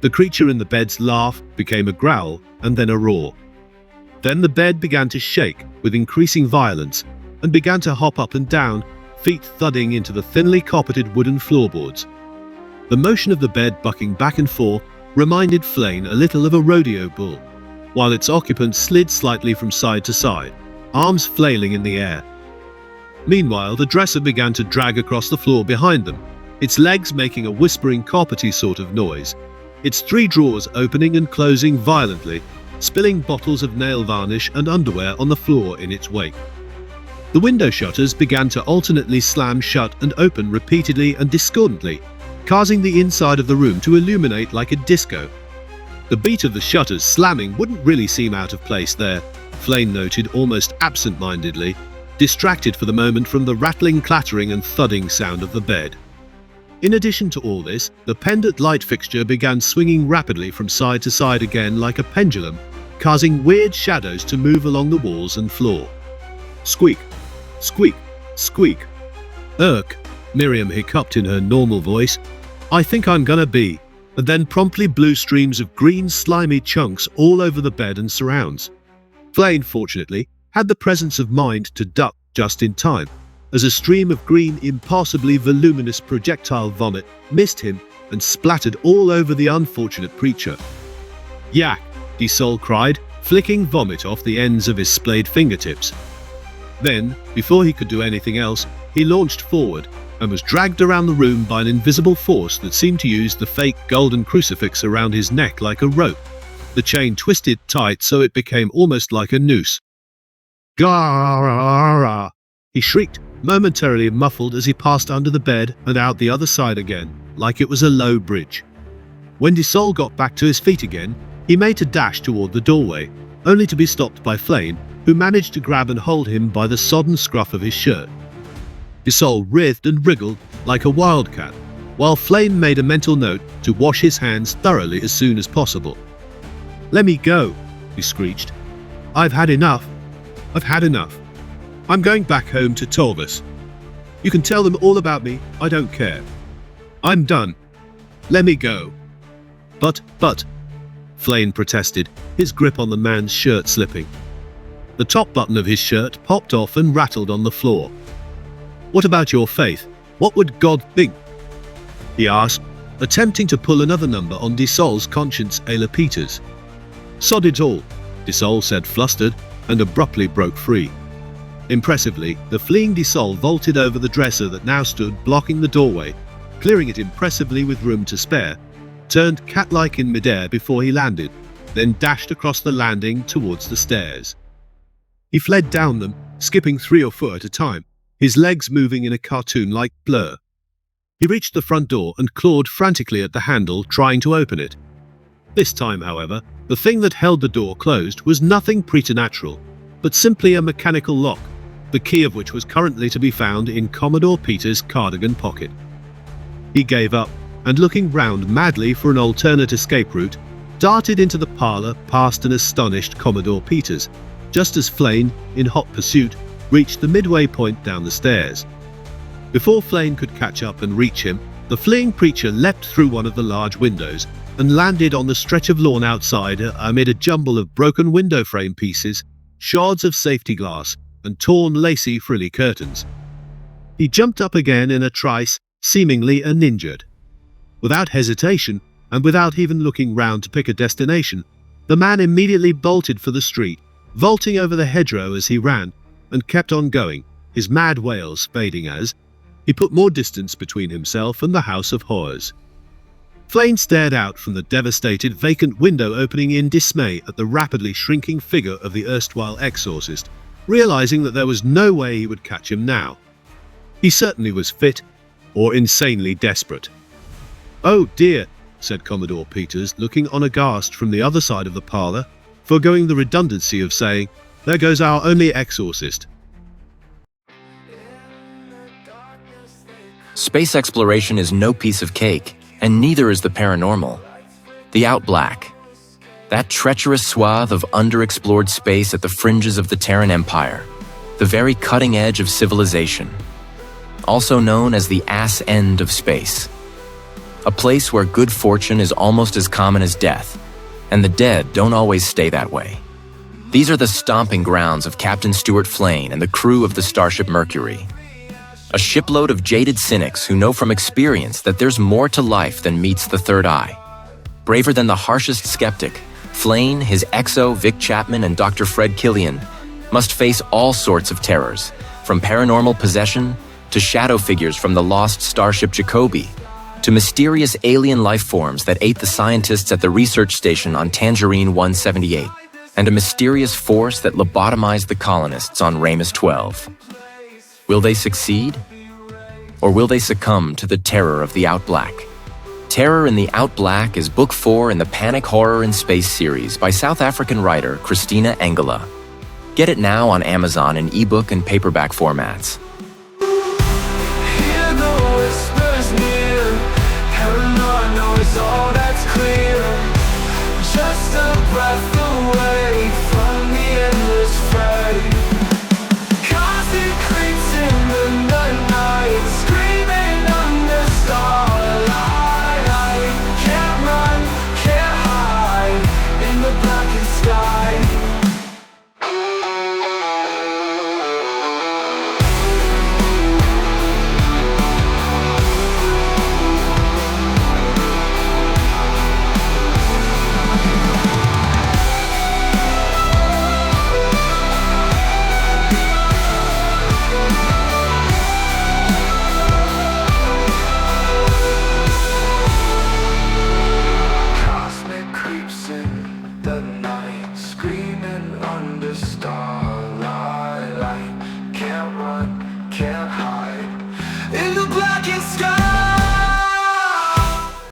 The creature in the bed's laugh became a growl and then a roar. Then the bed began to shake with increasing violence and began to hop up and down, feet thudding into the thinly carpeted wooden floorboards. The motion of the bed bucking back and forth reminded Flane a little of a rodeo bull, while its occupant slid slightly from side to side, arms flailing in the air. Meanwhile, the dresser began to drag across the floor behind them, its legs making a whispering carpety sort of noise, its 3 drawers opening and closing violently, spilling bottles of nail varnish and underwear on the floor in its wake. The window shutters began to alternately slam shut and open repeatedly and discordantly, causing the inside of the room to illuminate like a disco. The beat of the shutters slamming wouldn't really seem out of place there, Flane noted almost absent-mindedly, distracted for the moment from the rattling, clattering and thudding sound of the bed. In addition to all this, the pendant light fixture began swinging rapidly from side to side again like a pendulum, causing weird shadows to move along the walls and floor. Squeak, squeak, squeak. Irk, Miriam hiccuped in her normal voice. I think I'm gonna be, and then promptly blew streams of green slimy chunks all over the bed and surrounds. Flane, fortunately, had the presence of mind to duck just in time, as a stream of green, impassably voluminous projectile vomit missed him and splattered all over the unfortunate preacher. Yak, Diesel cried, flicking vomit off the ends of his splayed fingertips. Then, before he could do anything else, he launched forward and was dragged around the room by an invisible force that seemed to use the fake golden crucifix around his neck like a rope. The chain twisted tight so it became almost like a noose. Gah! He shrieked, momentarily muffled as he passed under the bed and out the other side again, like it was a low bridge. When Diesel got back to his feet again, he made a dash toward the doorway, only to be stopped by Flane, who managed to grab and hold him by the sodden scruff of his shirt. Diesel writhed and wriggled like a wildcat, while Flane made a mental note to wash his hands thoroughly as soon as possible. "Let me go," he screeched. "I've had enough. I've had enough. I'm going back home to Torvus. You can tell them all about me, I don't care. I'm done. Let me go." But, Flane protested, his grip on the man's shirt slipping. The top button of his shirt popped off and rattled on the floor. "What about your faith? What would God think?" he asked, attempting to pull another number on Diesel's conscience a la Peters. "Sod it all," Diesel said, flustered, and abruptly broke free. Impressively, the fleeing Diesel vaulted over the dresser that now stood blocking the doorway, clearing it impressively with room to spare, turned cat-like in midair before he landed, then dashed across the landing towards the stairs. He fled down them, skipping 3 or 4 at a time, his legs moving in a cartoon-like blur. He reached the front door and clawed frantically at the handle, trying to open it. This time, however, the thing that held the door closed was nothing preternatural, but simply a mechanical lock, the key of which was currently to be found in Commodore Peters' cardigan pocket. He gave up, and looking round madly for an alternate escape route, darted into the parlor past an astonished Commodore Peters, just as Flane, in hot pursuit, reached the midway point down the stairs. Before Flane could catch up and reach him, the fleeing preacher leapt through one of the large windows and landed on the stretch of lawn outside amid a jumble of broken window frame pieces, shards of safety glass, and torn lacy frilly curtains. He jumped up again in a trice, seemingly uninjured. Without hesitation, and without even looking round to pick a destination, the man immediately bolted for the street, vaulting over the hedgerow as he ran, and kept on going, his mad wails fading as he put more distance between himself and the House of Horrors. Flane stared out from the devastated, vacant window opening in dismay at the rapidly shrinking figure of the erstwhile exorcist, realizing that there was no way he would catch him now. He certainly was fit, or insanely desperate. "Oh dear," said Commodore Peters, looking on aghast from the other side of the parlor, foregoing the redundancy of saying, "There goes our only exorcist." Space exploration is no piece of cake, and neither is the paranormal. The Outblack. That treacherous swathe of underexplored space at the fringes of the Terran Empire, the very cutting edge of civilization. Also known as the ass end of space. a place where good fortune is almost as common as death, and the dead don't always stay that way. These are the stomping grounds of Captain Stuart Flane and the crew of the starship Mercury. A shipload of jaded cynics who know from experience that there's more to life than meets the third eye. Braver than the harshest skeptic, Flane, his XO Vic Chapman, and Dr. Fred Killian must face all sorts of terrors, from paranormal possession to shadow figures from the lost starship Jacoby, to mysterious alien life forms that ate the scientists at the research station on Tangerine 178, and a mysterious force that lobotomized the colonists on Ramus 12. Will they succeed? Or will they succumb to the terror of the Outblack? Terror in the Outblack is Book 4 in the Panic Horror in Space series by South African writer Christina Engela. Get it now on Amazon in ebook and paperback formats.